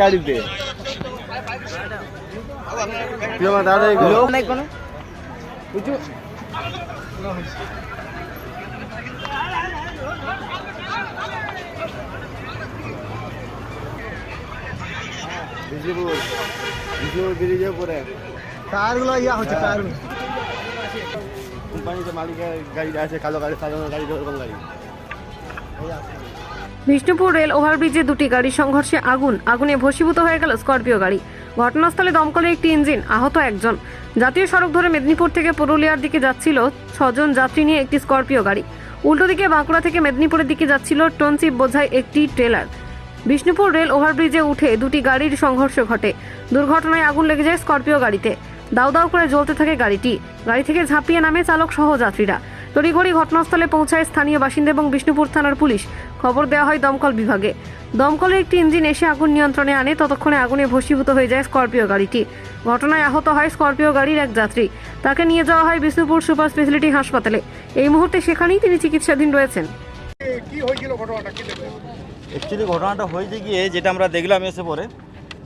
গাড়িতে দাদা লোক নাই কোনো কিছু। ব্রিজের উপরে টায়ারগুলো ইয়া হচ্ছে, টায়ারগুলো কোম্পানিতে মালিকের গাড়ি আছে, কালো গাড়ি, সাদা গাড়ি, এরকম গাড়ি। বিষ্ণুপুর রেল ওভারব্রিজে দুটি গাড়ির সংঘর্ষে আগুনে ভস্মীভূত হয়ে গেল স্করপিও গাড়ি। ঘটনাস্থলে দমকলের একটি ইঞ্জিন, আহত একজন। জাতীয় সড়ক ধরে মেদিনীপুর থেকে পুরুলিয়ার দিকে যাচ্ছিল 6 জন যাত্রী নিয়ে একটি স্করপিও গাড়ি। উল্টো দিকে বাঁকুড়া থেকে মেদিনীপুরের দিকে যাচ্ছিল টনচিপ বোঝাই একটি ট্রেলার। বিষ্ণুপুর রেল ওভারব্রিজে উঠে দুটি গাড়ির সংঘর্ষ ঘটে। দুর্ঘটনায় আগুন লেগে যায় স্করপিও গাড়িতে। দাউ দাউ করে জ্বলতে থাকে গাড়িটি। গাড়ি থেকে ঝাঁপিয়ে নামে চালক সহ যাত্রীরা। তড়িঘড়ি ঘটনাস্থলে পৌঁছায় স্থানীয় বাসিন্দা এবং বিষ্ণুপুর থানার পুলিশ। খবর দেওয়া হয় দমকল বিভাগে। দমকলের একটি ইঞ্জিন এসে আগুন নিয়ন্ত্রণে আনে। ততক্ষণে আগুনে ভস্মীভূত হয়ে যায় স্করপিও গাড়িটি। ঘটনায় আহত হয় স্করপিও গাড়ির এক যাত্রী। তাকে নিয়ে যাওয়া হয় বিষ্ণুপুর সুপার স্পেশালিটি হাসপাতালে। এই মুহূর্তে সেখানেই তিনি চিকিৎসাধীন রয়েছেন। অ্যাকচুয়ালি ঘটনাটা হয়েছে গিয়ে যেটা আমরা দেখলাম এসে পরে,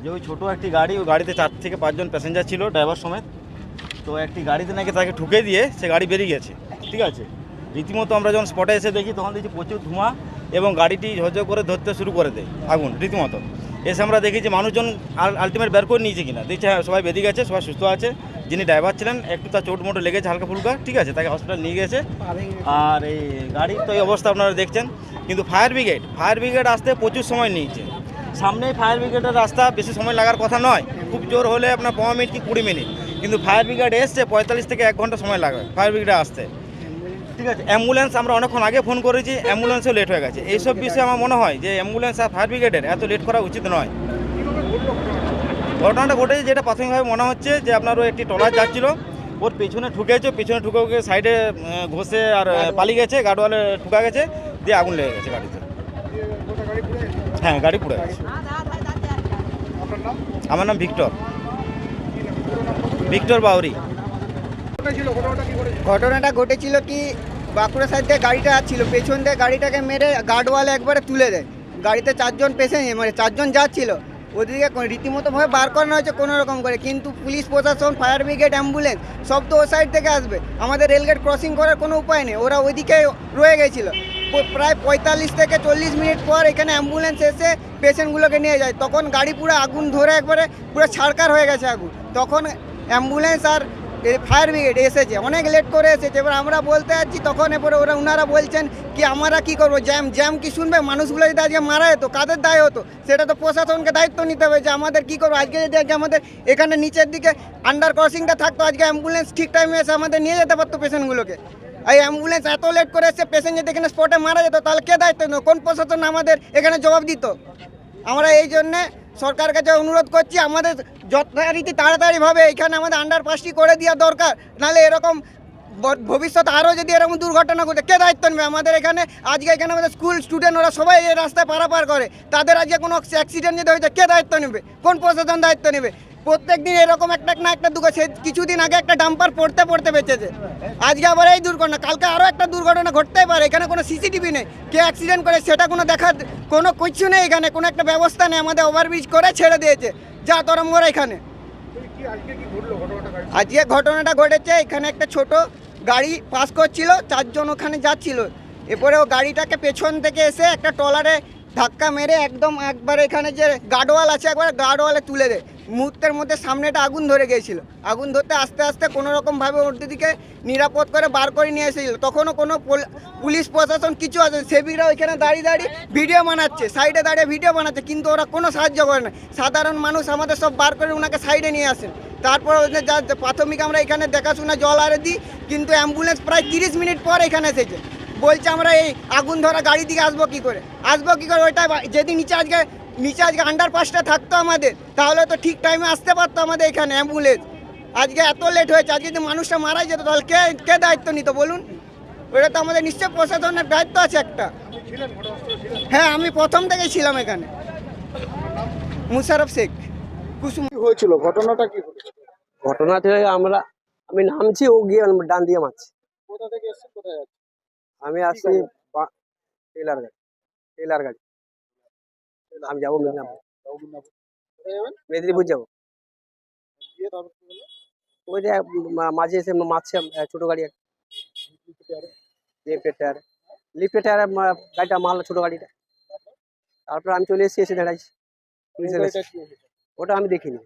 যে ওই ছোটো একটি গাড়ি, ওই গাড়িতে 4 থেকে 5 জন প্যাসেঞ্জার ছিল, ড্রাইভার সমেত। তো একটি গাড়িতে নাকি তাকে ঠুকে দিয়ে সে গাড়ি বেরিয়ে গেছে। ঠিক আছে, রীতিমতো আমরা যখন স্পটে এসে দেখি তখন দেখছি প্রচুর ধোঁয়া এবং গাড়িটি ঝরঝর করে ধরতে শুরু করে দেয় আগুন রীতিমতো। এসে আমরা দেখি যে মানুষজন আলটিমেট বের করে নিয়েছে কিনা, দেখছি হ্যাঁ সবাই বেরিয়ে গেছে, সবাই সুস্থ আছে। যিনি ড্রাইভার ছিলেন একটু তার চোট মোটো লেগেছে হালকা ফুলকা, ঠিক আছে, তাকে হসপিটাল নিয়ে গেছে। আর এই গাড়ির তো এই অবস্থা আপনারা দেখছেন। কিন্তু ফায়ার ব্রিগেড আসতে প্রচুর সময় নিয়েছে। সামনেই ফায়ার ব্রিগেডের রাস্তা, বেশি সময় লাগার কথা নয়, খুব জোর হলে আপনার 15 মিনিট কি 20 মিনিট। কিন্তু ফায়ার ব্রিগেড এসছে 45 থেকে 1 ঘন্টা সময় লাগবে ফায়ার ব্রিগেডে আসতে। ঠিক আছে, অ্যাম্বুলেন্স আমরা অনেকক্ষণ আগে ফোন করেছি, অ্যাম্বুলেন্সও লেট হয়ে গেছে। এইসব বিষয়ে আমার মনে হয় যে অ্যাম্বুলেন্স আর ফায়ার ব্রিগেডের এত লেট করা উচিত নয়। ঘটনাটা ঘটেছে যেটা প্রাথমিকভাবে মনে হচ্ছে যে আপনার ওই একটি ট্রলার যাচ্ছিল, ওর পেছনে ঠুকেছে, পেছনে ঠুকে ওকে সাইডে ঘষে আর পালিয়ে গেছে, গার্ডওয়ালে ঠুকা গেছে, দিয়ে আগুন লেগে গেছে গাড়িতে। হ্যাঁ, গাড়ি পুড়ে গেছে। আমার নাম ভিক্টর বাউরি। ঘটনাটা ঘটেছিল কি, বাঁকুড়া সাইড দিয়ে গাড়িটা আসছিল, পেছন দিয়ে গাড়িটাকে মেরে গার্ডওয়ালে একবারে তুলে দেয়। গাড়িতে 4 জন পেসেঞ্জার, মানে 4 জন যাচ্ছিল, ওদিকে রীতিমতোভাবে বার করানো হয়েছে কোনো রকম করে। কিন্তু পুলিশ প্রশাসন, ফায়ার ব্রিগেড, অ্যাম্বুলেন্স সব তো ও সাইড থেকে আসবে, আমাদের রেলগেট ক্রসিং করার কোনো উপায় নেই, ওরা ওইদিকে রয়ে গেছিলো। প্রায় 45 থেকে 40 মিনিট পর এখানে অ্যাম্বুলেন্স এসে পেশেন্টগুলোকে নিয়ে যায়। তখন গাড়ি পুরো আগুন ধরে একবারে পুরো ছাড়কার হয়ে গেছে আগুন। তখন অ্যাম্বুলেন্স আর ফায়ার ব্রিগেড এসেছে, অনেক লেট করে এসেছে। এবার আমরা বলতে যাচ্ছি, তখন এরপরে ওনারা বলছেন কি আমরা কি করবো, জ্যাম কি শুনবে? মানুষগুলো যদি আজকে মারা যেত কাদের দায় হতো? সেটা তো প্রশাসনকে দায়িত্ব নিতে হবে যে আমাদের কি করবো। আজকে যদি আজকে আমাদের এখানে নিচের দিকে আন্ডার ক্রসিংটা থাকতো, আজকে অ্যাম্বুলেন্স ঠিক টাইমে এসে আমাদের নিয়ে যেতে পারতো পেশেন্টগুলোকে। এই অ্যাম্বুলেন্স এত লেট করে এসে পেশেন্ট যদি এখানে স্পটে মারা যেত, তাহলে কে দায়িত্ব নিত? কোন প্রশাসন আমাদের এখানে জবাব দিত? আমরা এই জন্যে সরকারের কাছে অনুরোধ করছি, আমাদের যথারীতি তাড়াতাড়িভাবে এখানে আমাদের আন্ডারপাসটি করে দেওয়া দরকার। নাহলে এরকম ভবিষ্যতে আরও যদি এরকম দুর্ঘটনা ঘটে কে দায়িত্ব নেবে? আমাদের এখানে আজকে এখানে আমাদের স্কুল স্টুডেন্ট ওরা সবাই এই রাস্তায় পারাপার করে, তাদের আজকে কোনো অ্যাক্সিডেন্ট যদি হয়েছে কে দায়িত্ব নেবে? কোন প্রশাসন দায়িত্ব নেবে? প্রত্যেক দিন এরকম একটা না একটা সে কিছুদিন আগে একটা ডাম্পার পড়তে বেঁচেছে, আজকে আবার এই দুর্ঘটনা, কালকে আরও একটা দুর্ঘটনা ঘটতেই পারে। এখানে কোনো সিসিটিভি নেই, কে অ্যাক্সিডেন্ট করে সেটা কোনো দেখার কোনো কিছু নেই, এখানে কোনো একটা ব্যবস্থা নেই। আমাদের ওভারব্রিজ করে ছেড়ে দিয়েছে, যা তোরা মোরা এখানে। আজকে ঘটনাটা ঘটেছে, এখানে একটা ছোট গাড়ি পাস করছিল, 4 জন ওখানে যাচ্ছিল। এরপরে ও গাড়িটাকে পেছন থেকে এসে একটা ট্রলারে ধাক্কা মেরে একবার এখানে যে গার্ডওয়াল আছে একবার গার্ডওয়ালে তুলে দেয়। মুহূর্তের মধ্যে সামনেটা আগুন ধরে গিয়েছিল। আগুন ধরতে আস্তে আস্তে কোনোরকমভাবে ওর দিকে নিরাপদ করে বার করে নিয়ে এসেছিল। তখনও কোনো পুলিশ প্রশাসন কিছু আছে, সেবিকরা ওইখানে দাঁড়িয়ে ভিডিও বানাচ্ছে, সাইডে দাঁড়িয়ে ভিডিও বানাচ্ছে, কিন্তু ওরা কোনো সাহায্য করে না। সাধারণ মানুষ আমাদের সব বার করে ওনাকে সাইডে নিয়ে আসেন। তারপর যা প্রাথমিক আমরা এখানে দেখাশোনা জল আরে দিই, কিন্তু অ্যাম্বুলেন্স প্রায় 30 মিনিট পর এখানে এসেছে। বলছে আমরা এই আগুন ধরা গাড়ি দিকে আসবো কী করে? ওইটা যদি নিচে আজকে আন্ডারপাসটা থাকতো আমাদের, তাহলে তো ঠিক টাইমে আসতে পারতো আমাদের এখানে অ্যাম্বুলেন্স। আজকে এত লেট হয়েছে, আজকে যদি মানুষটা মারা যেত তাহলে কে দায়িত্ব নিত বলুন? ওটা তো আমাদের নিশ্চয় প্রশাসনের দায়িত্ব আছে একটা। হ্যাঁ, আমি প্রথম থেকেই ছিলাম এখানে। মুশারফ শেখ। কুসুম হয়েছিল ঘটনাটা কি? ঘটনা থেকে আমি নামছি, ও গিয়ে ডান দিয়ে মারছি। কোথা থেকে এসেছে, কোথায় যাচ্ছে? আমি আসছি টেলার গাড়ি। আমি যাবো মেদিনীপুর। রবীন্দ্রনাথ কোথায় যাবেন? মেদিনীপুর যাবো। গিয়ে তারপর কি হলো? ওই যে মাঝে এসে মারছে ছোট গাড়ি একটা, লিফটের টায়ারে। লিফটের টায়ারে গাড়িটা মারলো, ছোট গাড়িটা। তারপর আমি চলে এসে দাঁড়াইছি, পুলিশের কাছে। গাড়িটা কি হয়েছে? ওটা আমি দেখিনি,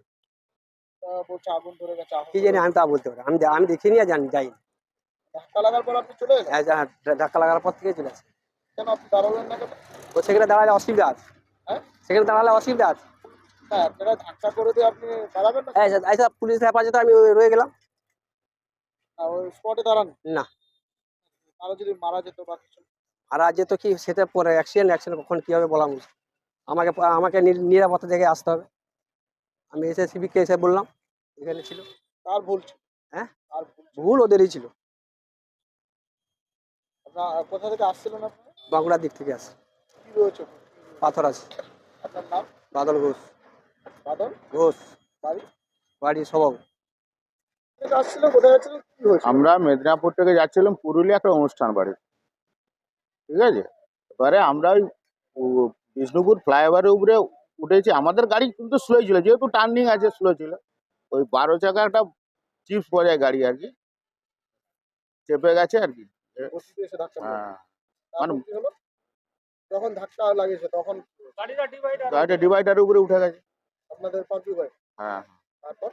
তা বলছে আগুন ধরে গেছে, আগুন কি ধরে জানি আমি তা বলতে পারি। আমি দেখিনি আর যাইনি। ধাক্কা লাগার পর আপনি চলে এলেন? হ্যাঁ, ধাক্কা লাগার পর থেকে চলে আসে। কেন আপনি দাঁড়ালেন না কেন? ও সেখানে দাঁড়ালে অসুবিধা আছে, হ্যাঁ সেখানে দাঁড়ালে অসুবিধা আছে। হ্যাঁ, আপনারা ধাক্কা করে দিয়ে আপনি দাঁড়াবেন না? এইসব পুলিশ হেফাজতে আমি রয়ে গেলাম। আর ওই স্পটে দাঁড়ান না, আরো যদি মারা যেত বা কিছু? আর আজ তো কি সেটা পরে অ্যাক্সিডেন্ট কখন কি হবে বলা মুশকিল। আমাকে আমাকে নিরাপত্তা দেখে আসতে হবে। আমি এসে সিভিককে এসে বললাম এখানে ছিল। কার ভুল ছিল? হ্যাঁ, কার ভুল ছিল? ভুল ওদেরই ছিল। আপনার কোথা থেকে আসছিলেন আপনি? বাঁকুড়ার দিক থেকে আসে, কি রয়েছে? পাথর আছে। আপনার নাম? বাদল ঘোষ। বাদল ঘোষ বাড়ি? বাড়ি স্বভাব। থেকে আসছিলেন, কোথায় যাচ্ছিলেন, কি হয়েছে? আমরা মেদিনীপুর থেকে যাচ্ছিলাম পুরুলিয়া একটা অনুষ্ঠান বাড়ি, ঠিক আছে। এবারে আমরা ওই বিষ্ণুপুর ফ্লাইওভারের উপরে উঠেছি। আমাদের গাড়ি কিন্তু স্লো ছিল, যেহেতু টার্নিং আছে স্লো ছিল। ওই 12 চাকা একটা চিপস বজায় গাড়ি আর কি চেপে গেছে আর কি। বস্তিতে এসে ধাক্কা দিলেন। হ্যাঁ, তারপর কি হলো? যখন ধাক্কা লাগিয়েছে তখন গাড়িটা ডিভাইডারের উপরে উঠে গেছে। আপনাদের পাবলিক হয়। হ্যাঁ, তারপর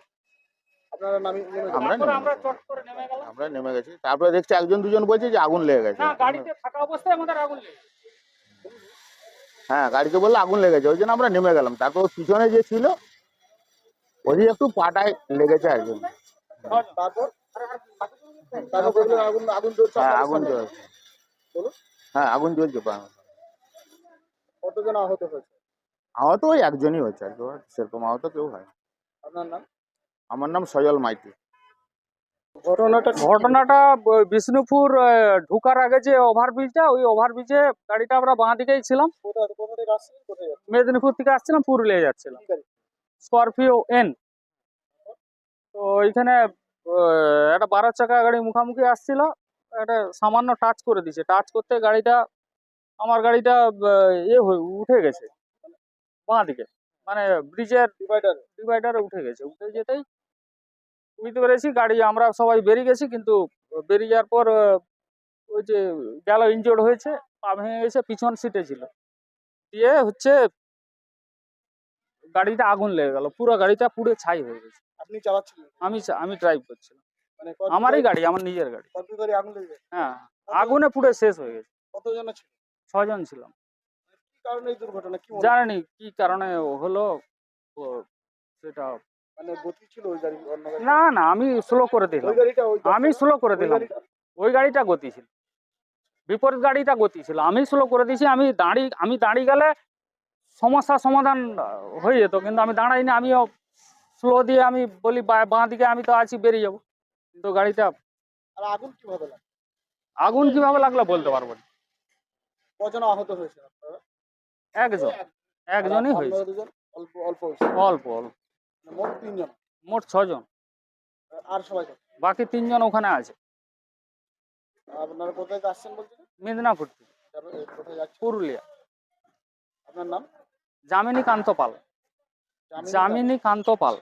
আপনারা নেমে গেলেন? আমরা নেমে গেছি। তারপরে দেখছি একজন দুজন বলছে যে আগুন লেগে গেছে। হ্যাঁ, গাড়িতে বললে আগুন লেগেছে, ওই জন্য আমরা নেমে গেলাম। তারপর পিছনে যে ছিল ওই একটু পাটায় লেগেছে আর কি। তারপর তারপর দেখলেন আগুন, আগুন জ্বলছে হ্যাঁ, আপনাদের আগুন সামনে? জ্বলছে। বলুন। হ্যাঁ, আগুন জ্বলছে। কতজন আহত হয়েছে? আহত ওই একজনই হয়েছে আর কি, সেরকম আহত কেউ হয়। আপনার নাম? আমার নাম সজল মাইতি। ঘটনাটা বিষ্ণুপুর ঢুকার আগে যে ওভারব্রিজটা, ওই ওভারব্রিজে গাড়িটা আমরা বাঁ দিকেই ছিলাম। কোথা কোথা থেকে আসছিলেন, কোথায় যাচ্ছেন? মেদিনীপুর থেকে আসছিলাম, পুরুলিয়া যাচ্ছিলাম। কি গাড়ি? Scorpio N. তো ওইখানে একটা 12 চাকা গাড়ি মুখামুখি আসছিল, একটা সামান্য টাচ করে দিছে। টাচ করতে গাড়িটা, আমার গাড়িটা উঠে গেছে বাঁ দিকে, মানে ব্রিজের ডিভাইডারে উঠে গেছে। উঠে যেতেই বুঝতে পেরেছি গাড়ি, আমরা সবাই বেরিয়ে গেছি, কিন্তু বেরিয়ে যাওয়ার পর ওই যে গেল ইনজোর্ড হয়েছে, পা ভেঙে গেছে, পিছন সিটে ছিল। দিয়ে গাড়িটা আগুন লেগে গেল, পুরো গাড়িটা পুড়ে ছাই হয়ে গেছে। আপনি চালাচ্ছিলেন? আমি ড্রাইভ করছিলাম, মানে আমারই গাড়ি, আমার নিজের গাড়ি। কতগুলো গাড়ি আগুন লেগে গেছে? হ্যাঁ, আগুনে পুড়ে শেষ হয়ে গেছে। কতজন ছিল? 6 জন ছিলাম। কি কারণে এই দুর্ঘটনা, কি মনে হয়? জানি কি কারণে হলো সেটা। মানে গতি ছিল ওই গাড়ি, অন্য গাড়ি? না, আমি স্লো করে দিলাম। ওই গাড়িটা আমি স্লো করে ওই দিলাম। গাড়িটা? ওই গাড়িটা গতি ছিল, বিপরীত গাড়িটা গতি ছিল। আমি স্লো করে দিয়েছি। আমি দাঁড়িয়ে গেলে সমস্যার সমাধান হয়ে যেত, কিন্তু আমি দাঁড়াইনি। আমিও স্লো দিয়ে আমি বলি বাঁ দিকে আমি তো আছি, বেরিয়ে যাবো, কিন্তু গাড়িটা। আর আগুন কিভাবে লাগলো? আগুন কিভাবে লাগলো বলতে পারবো না। কজন আহত হয়েছে আপনারা? একজনই আর হয়েছে। আপনারা দুজন? অল্প অল্প হয়েছে? অল্প। মোট 3 জন? মোট 6 জন, আর সবাই কত? বাকি 3 জন ওখানে আছে। আপনারা কোথায় যাচ্ছেন বলছেন? মেদিনীপুর থেকে কোথায় যাচ্ছেন? পুরুলিয়া। আপনার নাম? যামিনী কান্ত পাল।